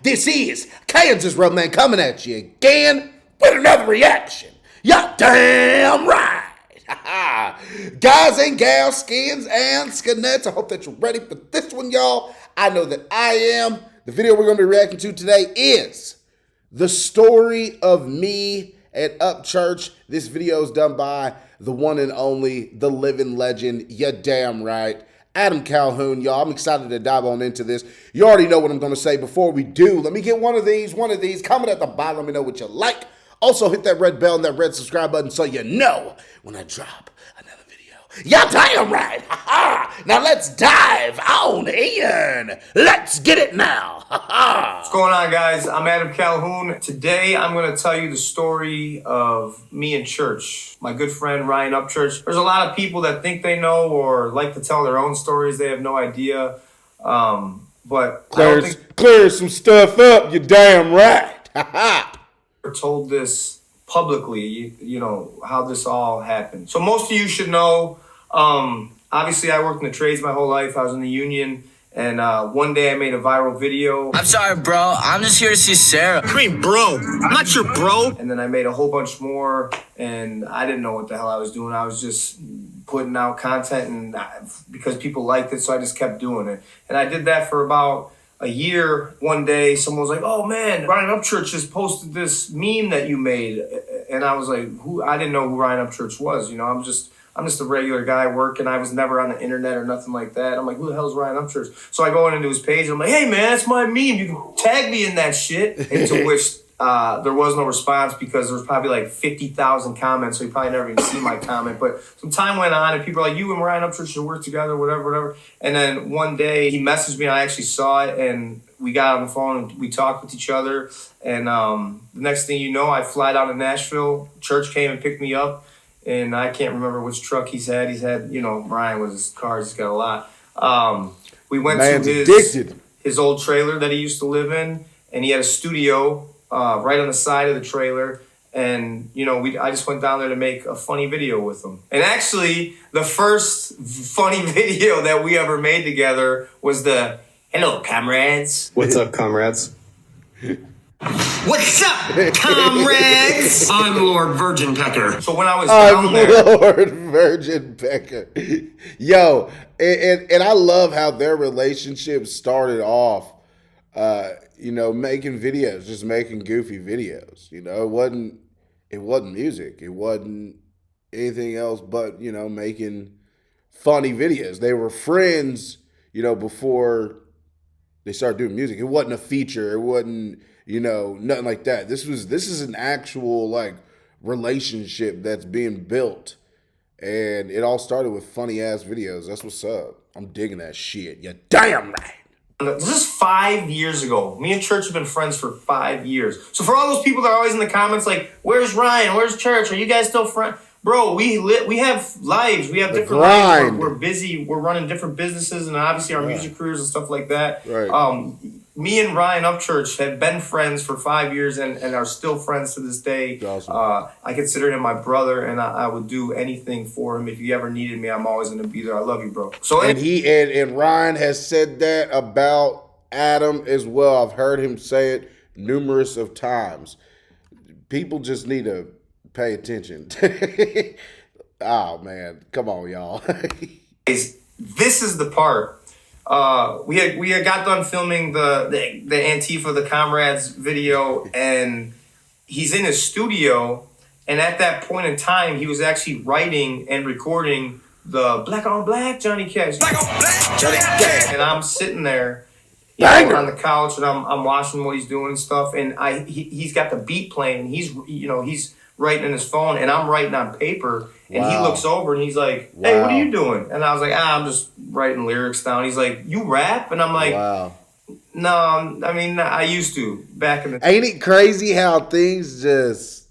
This is Kansas Roadman coming at you again with another reaction. You're damn right. Guys and gals, skins and skinettes, I hope that you're ready for this one, y'all. I know that I am. The video we're going to be reacting to today is the story of me at Upchurch. This video is done by the one and only, the living legend, you're damn right, Adam Calhoun, y'all. I'm excited to dive on into this. You already know what I'm going to say. Before we do, let me get one of these. Comment at the bottom. Let me know what you like. Also, hit that red bell and that red subscribe button so you know when I drop another video. You're damn right. Now let's dive on in. Let's get it now. What's going on, guys? I'm Adam Calhoun. Today, I'm going to tell you the story of me in church. My good friend, Ryan Upchurch. There's a lot of people that think they know or like to tell their own stories. They have no idea. But clear some stuff up. You're damn right. Told this publicly, you know, how this all happened. So most of you should know, obviously I worked in the trades my whole life. I was in the union, and one day I made a viral video. I'm sorry, bro. I'm just here to see Sarah. I mean, bro, I'm not your bro. And then I made a whole bunch more, and I didn't know what the hell I was doing. I was just putting out content, and because people liked it, so I just kept doing it. And I did that for about a year. One day, someone was like, "Oh man, Ryan Upchurch just posted this meme that you made," and I was like, "Who?" I didn't know who Ryan Upchurch was. You know, I'm just a regular guy working. I was never on the internet or nothing like that. I'm like, "Who the hell is Ryan Upchurch?" So I go into his page. And I'm like, "Hey man, that's my meme. You can tag me in that shit." And to which there was no response because there was probably like 50,000 comments. So he probably never even seen my comment. But some time went on, and people are like, "You and Ryan Upchurch should work together," whatever. And then one day he messaged me, and I actually saw it, and we got on the phone and we talked with each other. And the next thing you know, I fly down to Nashville. Church came and picked me up, and I can't remember which truck he's had. He's had, you know, Brian with his cars. He's got a lot. We went to his old trailer that he used to live in, and he had a studio right on the side of the trailer. And, you know, I just went down there to make a funny video with him. And actually, the first funny video that we ever made together was the "Hello, comrades." What's up, comrades? What's up, comrades? I'm Lord Virgin Pecker. So when I was down there, Lord Virgin Pecker. Yo, and I love how their relationship started off, you know, making videos, just making goofy videos. You know, it wasn't music. It wasn't anything else but, you know, making funny videos. They were friends, you know, before they started doing music. It wasn't a feature. It wasn't, you know, nothing like that. This is an actual like relationship that's being built, and it all started with funny ass videos. That's what's up. I'm digging that shit. You're damn right. This is 5 years ago. Me and Church have been friends for 5 years. So for all those people that are always in the comments like, "Where's Ryan? Where's Church? Are you guys still friends?" Bro, we have lives. We have different lives. We're busy. We're running different businesses, and obviously our music careers and stuff like that. Right. Me and Ryan Upchurch have been friends for 5 years and are still friends to this day. Awesome. I consider him my brother, and I would do anything for him. If you ever needed me, I'm always going to be there. I love you, bro. So And Ryan has said that about Adam as well. I've heard him say it numerous of times. People just need to pay attention. Oh man, come on, y'all. This is the part. We had got done filming the Antifa, the Comrades video, and he's in his studio. And at that point in time, he was actually writing and recording the "Black on Black" Johnny Cash. Black on Black Johnny Cash. And I'm sitting there, you know, on the couch, and I'm watching what he's doing and stuff. And he's got the beat playing, and he's writing in his phone, and I'm writing on paper. And he looks over and he's like, "Hey, what are you doing?" And I was like, "I'm just writing lyrics down." He's like, "You rap?" And I'm like, "No, I mean, I used to back in the." Ain't it crazy how things just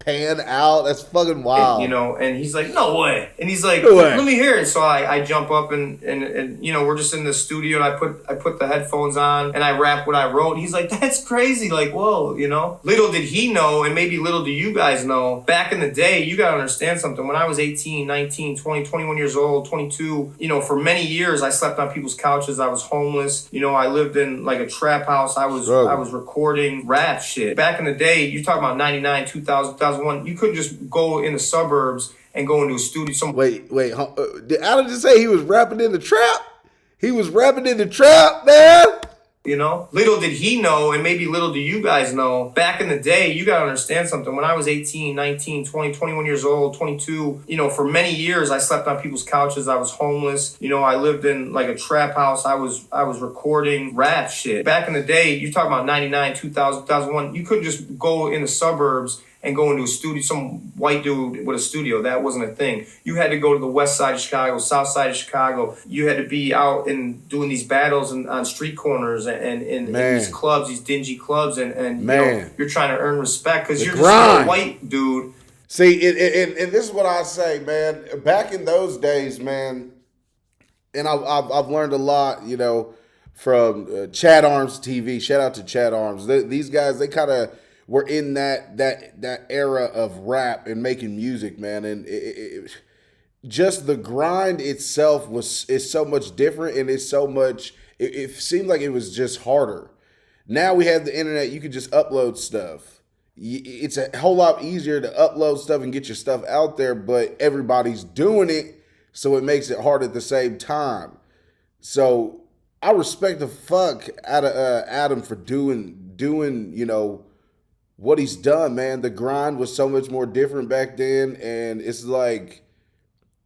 pan out. That's fucking wild. You know, and he's like, no way. And he's like, No way. let me hear it. So I jump up and you know, we're just in the studio and I put the headphones on and I rap what I wrote. And he's like, that's crazy. Like, whoa, you know. Little did he know, and maybe little do you guys know, back in the day, you gotta understand something. When I was 18, 19, 20, 21 years old, 22, you know, for many years I slept on people's couches. I was homeless. You know, I lived in like a trap house. I was recording rap shit. Back in the day, you're talking about 99, 2000, 2001, you couldn't just go in the suburbs and go into a studio. Wait. Did Adam just say he was rapping in the trap? He was rapping in the trap, man. You know, little did he know, and maybe little do you guys know, back in the day, you gotta understand something. When I was 18, 19, 20, 21 years old, 22, you know, for many years I slept on people's couches. I was homeless. You know, I lived in like a trap house. I was recording rap shit. Back in the day, you're talking about 99, 2000, 2001, you couldn't just go in the suburbs and go into a studio, some white dude with a studio. That wasn't a thing. You had to go to the west side of Chicago, south side of Chicago. You had to be out and doing these battles on street corners and in these clubs, these dingy clubs, and you know, you're trying to earn respect because you're just a white dude. See, and this is what I say, man. Back in those days, man, and I've learned a lot, you know, from Chad Arms TV. Shout out to Chad Arms. These guys, they kind of were in that era of rap and making music, man, and just the grind itself is so much different, and it's so much. It seemed like it was just harder. Now we have the internet; you can just upload stuff. It's a whole lot easier to upload stuff and get your stuff out there, but everybody's doing it, so it makes it hard at the same time. So I respect the fuck out of Adam for doing you know, what he's done, man. The grind was so much more different back then, and it's like,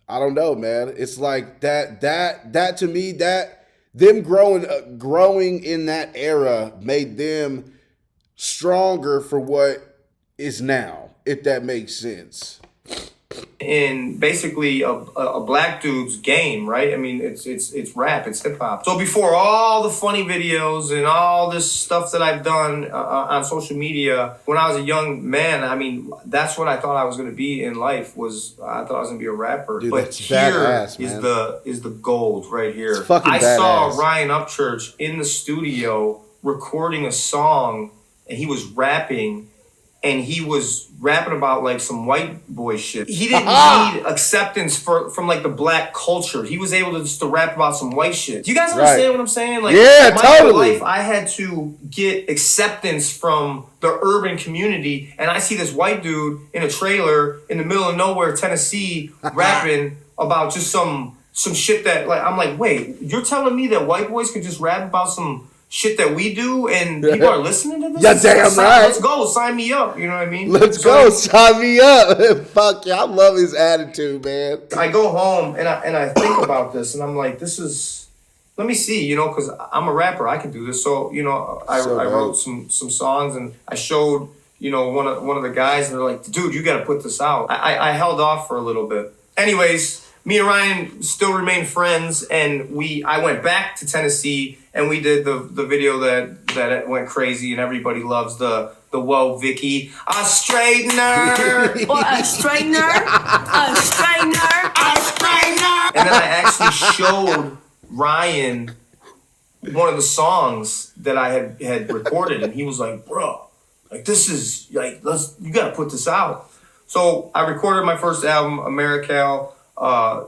I don't know, man. It's like that to me, that them growing in that era made them stronger for what is now, if that makes sense. In basically a black dude's game, right? I mean, it's rap, it's hip hop. So before all the funny videos and all this stuff that I've done on social media, when I was a young man, I mean, that's what I thought I was going to be in life. I thought I was going to be a rapper. Dude, but here is the gold right here. I saw Ryan Upchurch in the studio recording a song, and he was rapping. And he was rapping about like some white boy shit. He didn't need acceptance from like the black culture. He was able to just to rap about some white shit. Do you guys understand what I'm saying? Like, yeah, my totally. whole life, I had to get acceptance from the urban community, and I see this white dude in a trailer in the middle of nowhere, Tennessee, rapping about just some shit that, like, I'm like, wait, you're telling me that white boys can just rap about some shit that we do and people are listening to this? Yeah, damn right. Let's go, sign me up. You know what I mean? Let's go, sign me up. Fuck yeah, I love his attitude, man. I go home and I think about this, and I'm like, this is, let me see, you know, because I'm a rapper, I can do this. So, you know, I wrote some songs, and I showed, you know, one of the guys, and they're like, dude, you got to put this out. I held off for a little bit. Anyways, me and Ryan still remain friends, and I went back to Tennessee, and we did the video that went crazy, and everybody loves the Whoa Vicky, a straightener, or a straightener, a straightener, a straightener. And then I actually showed Ryan one of the songs that I had recorded, and he was like, bro, like, this is like, you gotta put this out. So I recorded my first album, Americal.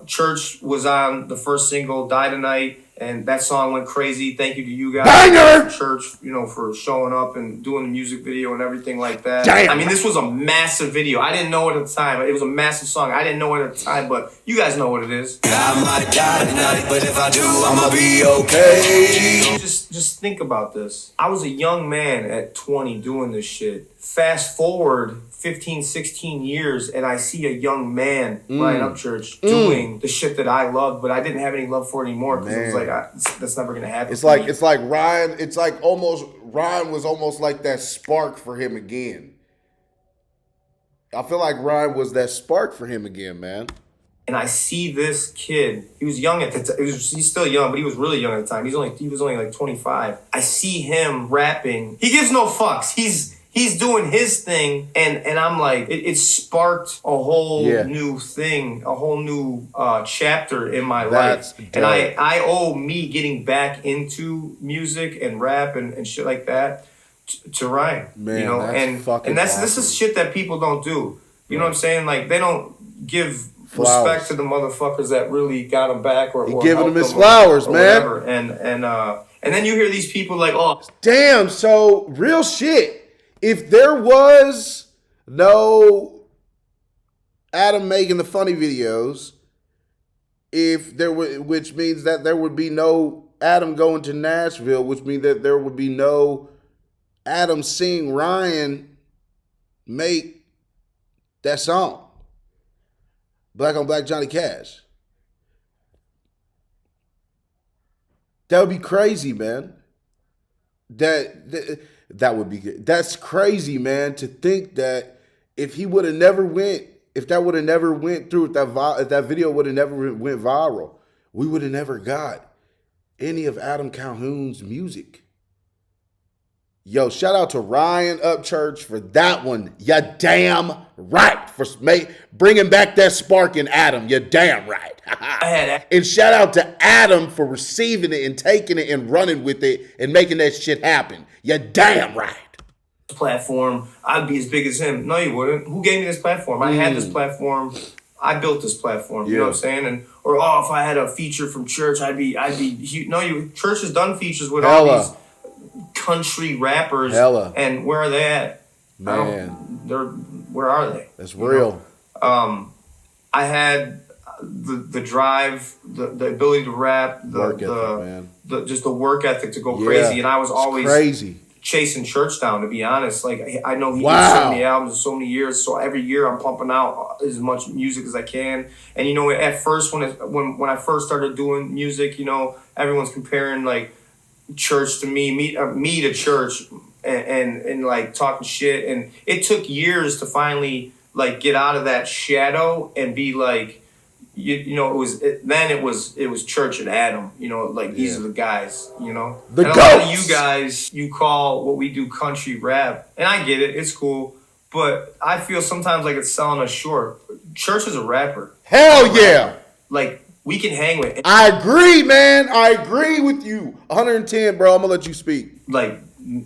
Church was on the first single, Die Tonight, and that song went crazy. Thank you to you guys, Banger! Church, you know, for showing up and doing the music video and everything like that. Damn. I mean, this was a massive video. I didn't know it at the time. It was a massive song. I didn't know it at the time, but you guys know what it is. I might die tonight, but if I do, I'ma be okay. Just think about this. I was a young man at 20 doing this shit. Fast forward 15, 16 years, and I see a young man, Ryan Upchurch, doing the shit that I loved, but I didn't have any love for it anymore, because it was like, that's never gonna happen. It's like Ryan. It's like Ryan was almost like that spark for him again. I feel like Ryan was that spark for him again, man. And I see this kid. He was young at the time. He's still young, but he was really young at the time. He was only like 25. I see him rapping. He gives no fucks. He's he's doing his thing, and I'm like, it sparked a whole new thing, a whole new chapter in my life. dope. And I owe me getting back into music and rap and shit like that to Ryan. Man, you know, that's this is shit that people don't do. You know what I'm saying? Like, they don't give flowers. respect to the motherfuckers that really got him back or giving him his or flowers, man. Whatever. And then you hear these people like, oh, damn. So real shit. If there was no Adam making the funny videos, which means that there would be no Adam going to Nashville, which means that there would be no Adam seeing Ryan make that song, Black on Black Johnny Cash. That would be crazy, man. That would be good. That's crazy, man, to think that if that would have never went through, if that video would have never went viral, we would have never got any of Adam Calhoun's music. Yo, shout out to Ryan Upchurch for that one. You damn right. For bringing back that spark in Adam. You damn right. And shout out to Adam for receiving it and taking it and running with it and making that shit happen. You damn right. Platform, I'd be as big as him. No, you wouldn't. Who gave me this platform? I had this platform. I built this platform. You know what I'm saying? Or if I had a feature from church, I'd be huge. No, church has done features with all these country rappers. And where are they at? Man, where are they? That's real. I had the drive, the ability to rap, just the work ethic to go crazy, and I was always crazy chasing church down. To be honest, like I know he did so many albums in so many years, so every year I'm pumping out as much music as I can. And you know, at first when I first started doing music, you know, everyone's comparing like church to me to church, and like talking shit, and it took years to finally like get out of that shadow and be like, you know, it was church and Adam, you know, like these are the guys, you know. The and a lot of you guys, you call what we do country rap, and I get it, it's cool, but I feel sometimes like it's selling us short. Church is a rapper. Hell yeah. Like, we can hang with. I agree, man. I agree with you. 110, bro. I'm gonna let you speak. Like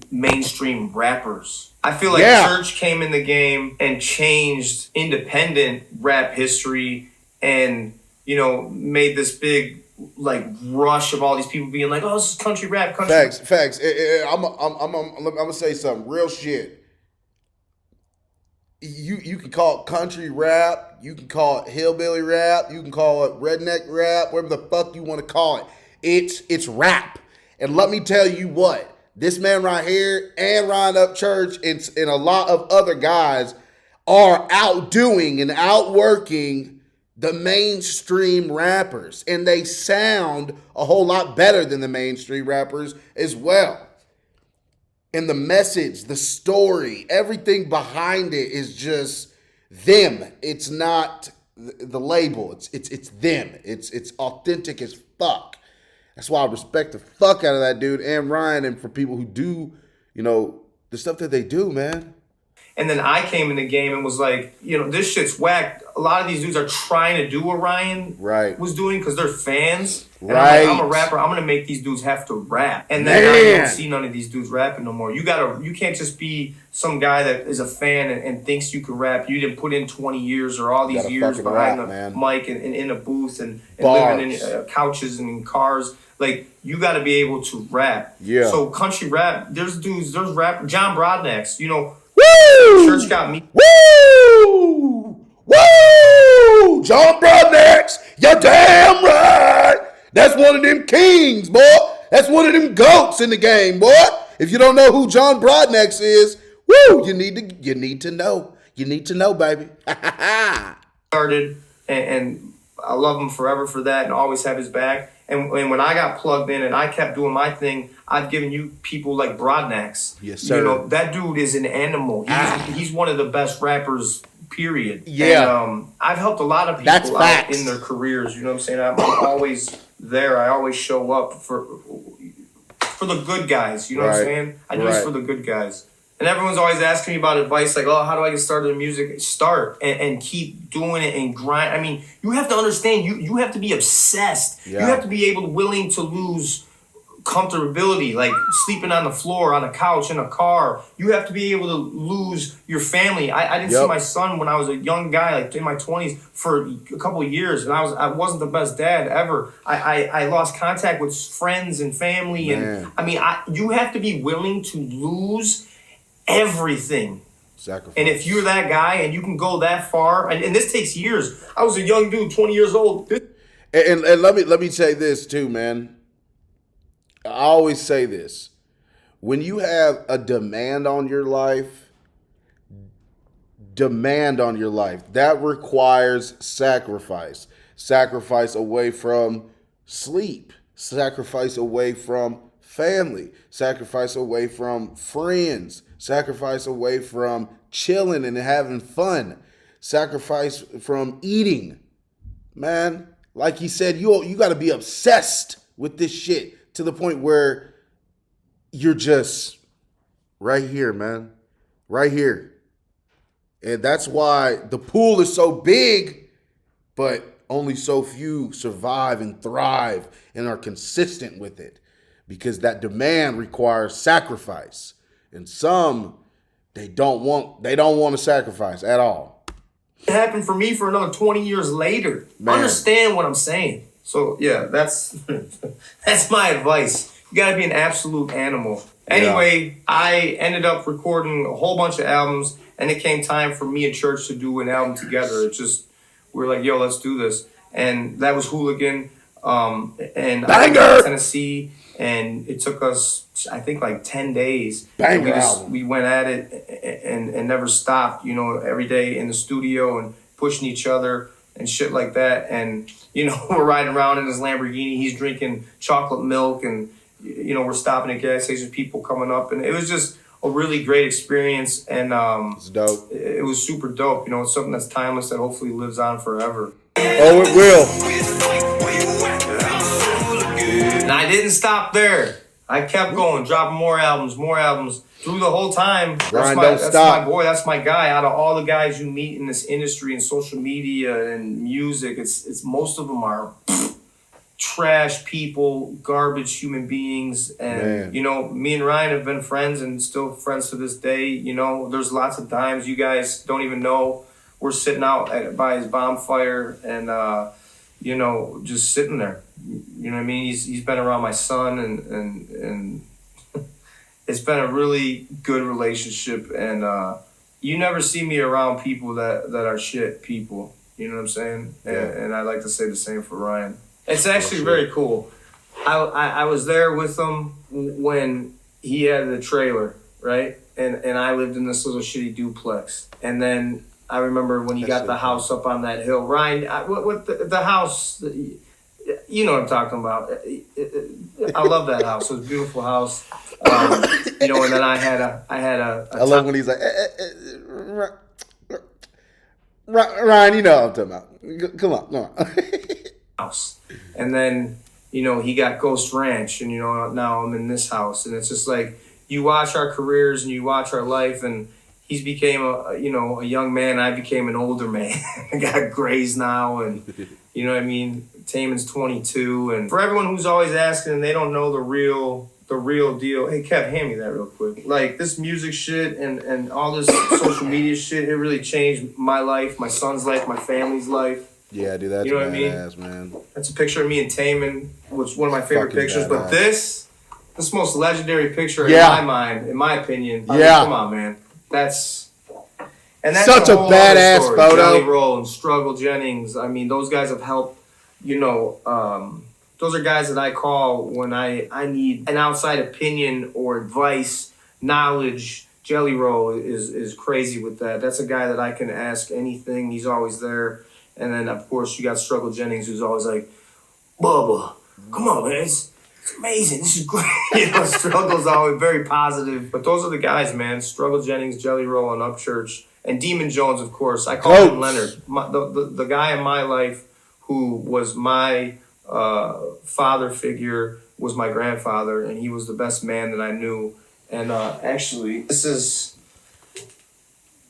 mainstream rappers. I feel like church came in the game and changed independent rap history, and you know, made this big like rush of all these people being like, "Oh, this is country rap." Facts. I'm gonna say something real shit. You can call it country rap, you can call it hillbilly rap, you can call it redneck rap, whatever the fuck you want to call it. It's rap. And let me tell you what, this man right here and Ryan Upchurch and a lot of other guys are outdoing and outworking the mainstream rappers. And they sound a whole lot better than the mainstream rappers as well. And the message, the story, everything behind it is just them. It's not the label. It's them. It's authentic as fuck. That's why I respect the fuck out of that dude and Ryan, and for people who do, you know, the stuff that they do, man. And then I came in the game and was like, you know, this shit's whack. A lot of these dudes are trying to do what Ryan was doing because they're fans. And I'm a rapper. I'm gonna make these dudes have to rap. And then I don't see none of these dudes rapping no more. You can't just be some guy that is a fan and thinks you can rap. You didn't put in 20 years or all these years behind the mic and in a booth and living in couches and in cars. Like, you got to be able to rap. Yeah. So country rap, there's rap. John Broadnax, you know. Woo! Church got me. Woo! Woo! John Broadnax, you're damn right. That's one of them kings, boy. That's one of them goats in the game, boy. If you don't know who John Broadnax is, woo, you need to know. You need to know, baby. Started, and I love him forever for that, and always have his back. And when I got plugged in and I kept doing my thing, I've given you people like Broadnax. Yes, sir. You know, that dude is an animal. He's one of the best rappers, period. Yeah. And I've helped a lot of people out in their careers. You know what I'm saying? I'm always there. I always show up for the good guys. You know what I'm saying? I do this for the good guys. And everyone's always asking me about advice, like, oh, how do I get started in music? Start and keep doing it and grind. I mean, you have to understand, you have to be obsessed. Yeah. You have to be willing to lose comfortability, like sleeping on the floor, on a couch, in a car. You have to be able to lose your family. I didn't see my son when I was a young guy, like in my 20s, for a couple of years, and I wasn't the best dad ever. I lost contact with friends and family, and I mean, you have to be willing to lose everything. Sacrifice. And if you're that guy and you can go that far, and this takes years. I was a young dude, 20 years old. And let me say this too, man. I always say this. When you have a demand on your life, that requires sacrifice. Sacrifice away from sleep. Sacrifice away from family. Sacrifice away from friends. Sacrifice away from chilling and having fun. Sacrifice from eating. Man, like he said, you got to be obsessed with this shit to the point where you're just right here, man. Right here. And that's why the pool is so big, but only so few survive and thrive and are consistent with it. Because that demand requires sacrifice. And some, they don't want to sacrifice at all. It happened for me for another 20 years later. Man. Understand what I'm saying. So yeah, that's my advice. You gotta be an absolute animal. Anyway, I ended up recording a whole bunch of albums, and it came time for me and Church to do an album together. It just, we were like, yo, let's do this. And that was Hooligan. And I went to Tennessee, and it took us, I think, like 10 days. Banger album. We went at it and never stopped, you know, every day in the studio and pushing each other and shit like that. And, you know, we're riding around in his Lamborghini. He's drinking chocolate milk, and, you know, we're stopping at gas stations, people coming up. And it was just a really great experience. And it's dope. It was super dope. You know, it's something that's timeless that hopefully lives on forever. Oh, it will. And I didn't stop there. I kept going, dropping more albums through the whole time. That's my boy. That's my guy. Out of all the guys you meet in this industry and social media and music, it's most of them are trash people, garbage human beings. And, you know, me and Ryan have been friends and still friends to this day. You know, there's lots of times you guys don't even know we're sitting out by his bonfire and, you know, just sitting there. You know what I mean? He's been around my son and it's been a really good relationship. And you never see me around people that are shit people. You know what I'm saying? Yeah. And I like to say the same for Ryan. It's actually very cool. I was there with him when he had the trailer, right? And I lived in this little shitty duplex. And then I remember when he got the house up on that hill. Ryan, what the house... You know what I'm talking about. I love that house. It was a beautiful house. You know, and then I had a I love when he's like, Ryan, you know what I'm talking about. Come on. House. And then, you know, he got Ghost Ranch, and, you know, now I'm in this house. And it's just like, you watch our careers and you watch our life, and he's became a young man. I became an older man. I got grays now, and you know what I mean? Taman's 22, and for everyone who's always asking and they don't know the real deal, hey Kev, hand me that real quick. Like, this music shit and all this social media shit, it really changed my life, my son's life, my family's life. Yeah, dude, that's, you know what I mean? Man. That's a picture of me and Taman, which is one of my favorite pictures. But this most legendary picture in my mind, in my opinion. I mean, come on, man. That's such a badass photo. Jelly Roll and Struggle Jennings. I mean, those guys have helped. You know, those are guys that I call when I need an outside opinion or advice, knowledge. Jelly Roll is crazy with that. That's a guy that I can ask anything. He's always there. And then, of course, you got Struggle Jennings, who's always like, Bubba, come on, man. It's amazing. This is great. You know, Struggle's always very positive. But those are the guys, man. Struggle Jennings, Jelly Roll, and Upchurch. And Demon Jones, of course. I call him Leonard. The guy in my life who was my father figure was my grandfather, and he was the best man that I knew. And actually, this is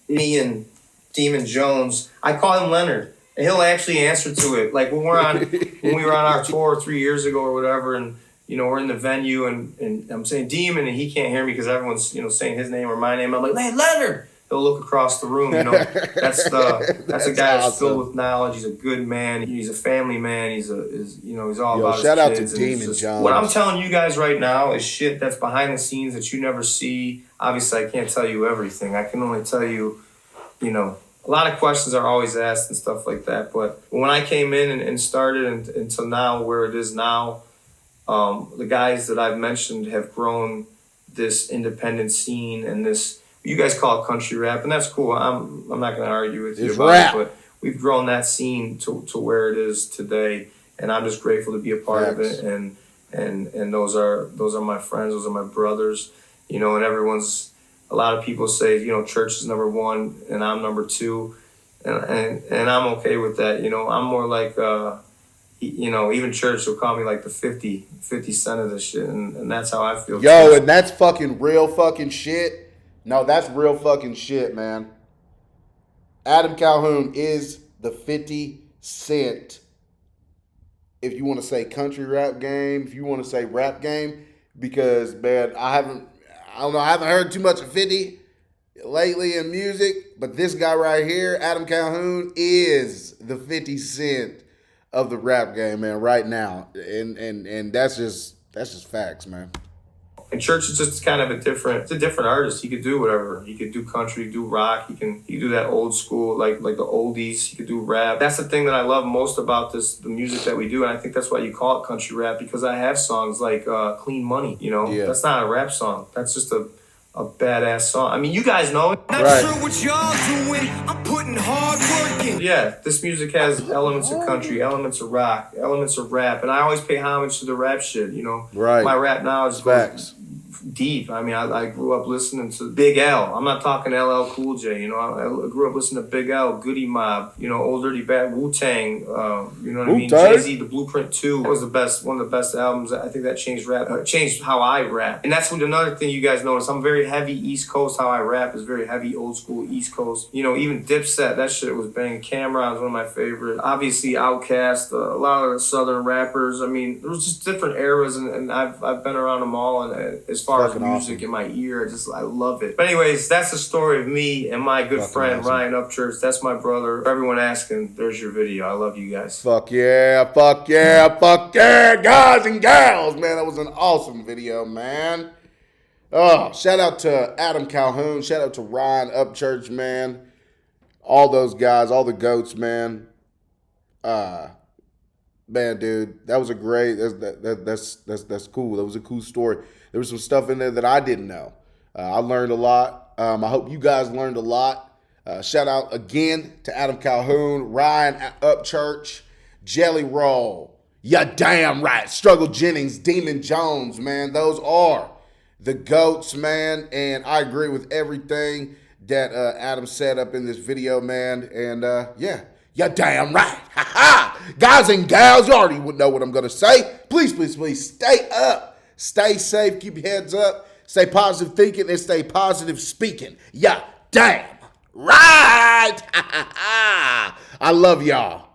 me and Demon Jones. I call him Leonard, and he'll actually answer to it. Like when we were on our tour 3 years ago or whatever, and we're in the venue, and I'm saying Demon, and he can't hear me because everyone's saying his name or my name. I'm like, hey, Leonard. He'll look across the room. That's a guy that's filled with knowledge. He's a good man. He's a family man. He's all about his kids. Shout out to Demon Jones. What I'm telling you guys right now is shit that's behind the scenes that you never see. Obviously, I can't tell you everything. I can only tell you, a lot of questions are always asked and stuff like that. But when I came in and started until now, where it is now, the guys that I've mentioned have grown this independent scene and this. You guys call it country rap, and that's cool. I'm not going to argue with you about it, but we've grown that scene to where it is today, and I'm just grateful to be a part of it. And those are my friends, those are my brothers, and everyone's. A lot of people say church is number one, and I'm number two, and I'm okay with that. I'm more like even church will call me like the 50 Cent of this shit, and that's how I feel. Yo, and that's fucking real fucking shit. No, that's real fucking shit, man. Adam Calhoun is the 50 Cent. If you want to say country rap game, if you want to say rap game, because man, I haven't heard too much of 50 lately in music, but this guy right here, Adam Calhoun, is the 50 Cent of the rap game, man, right now. And that's just facts, man. And Church is just kind of a different artist. He could do whatever. He could do country, do rock. He can do that old school, like the oldies. He could do rap. That's the thing that I love most about the music that we do. And I think that's why you call it country rap, because I have songs like Clean Money, Yeah. That's not a rap song. That's just a badass song. I mean, you guys know it. Not sure what y'all doing. I'm putting hard work in. Yeah, this music has elements of country, elements of rock, elements of rap. And I always pay homage to the rap shit, Right. My rap knowledge facts. Deep. I mean, I grew up listening to Big L. I'm not talking LL Cool J. I grew up listening to Big L, Goody Mob. Old Dirty Bad, Wu-Tang. You know what I mean? Jay-Z, The Blueprint 2 was one of the best albums. I think that changed rap, changed how I rap. And that's another thing you guys notice. I'm very heavy East Coast. How I rap is very heavy old school East Coast. Even Dipset, that shit was banging. Cameron's one of my favorites. Obviously, Outkast, a lot of the Southern rappers. I mean, there was just different eras, and I've been around them all. And as far as music awesome. In my ear, I love it. But anyways, that's the story of me and my good friend awesome. Ryan Upchurch. That's my brother. For everyone asking, there's your video. I love you guys. Fuck yeah, guys and gals, man. That was an awesome video, man. Oh, shout out to Adam Calhoun. Shout out to Ryan Upchurch, man. All those guys, all the goats, man. Man, dude, that was a great. That's cool. That was a cool story. There was some stuff in there that I didn't know. I learned a lot. I hope you guys learned a lot. Shout out again to Adam Calhoun, Ryan Upchurch, Jelly Roll. Ya damn right. Struggle Jennings, Demon Jones, man. Those are the GOATs, man. And I agree with everything that Adam said up in this video, man. And yeah. You're damn right. Ha ha. Guys and gals, you already know what I'm going to say. Please, please, please stay up. Stay safe. Keep your heads up. Stay positive thinking and stay positive speaking. Yeah, damn right. Ha ha ha. I love y'all.